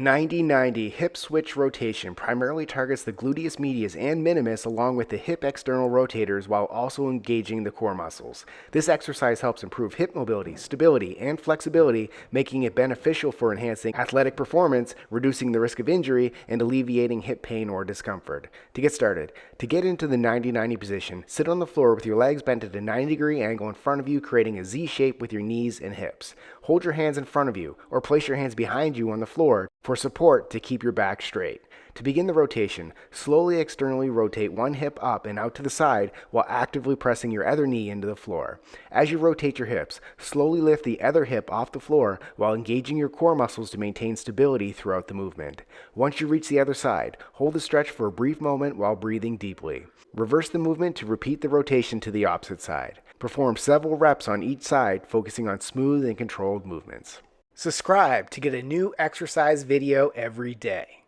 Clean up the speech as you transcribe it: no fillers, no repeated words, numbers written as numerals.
90-90 hip switch rotation primarily targets the gluteus medius and minimus along with the hip external rotators while also engaging the core muscles. This exercise helps improve hip mobility, stability, and flexibility, making it beneficial for enhancing athletic performance, reducing the risk of injury, and alleviating hip pain or discomfort. To get started, to get into the 90-90 position, sit on the floor with your legs bent at a 90-degree angle in front of you, creating a Z shape with your knees and hips. Hold your hands in front of you or place your hands behind you on the floor for support to keep your back straight. To begin the rotation, slowly externally rotate one hip up and out to the side while actively pressing your other knee into the floor. As you rotate your hips, slowly lift the other hip off the floor while engaging your core muscles to maintain stability throughout the movement. Once you reach the other side, hold the stretch for a brief moment while breathing deeply. Reverse the movement to repeat the rotation to the opposite side. Perform several reps on each side, focusing on smooth and controlled movements. Subscribe to get a new exercise video every day.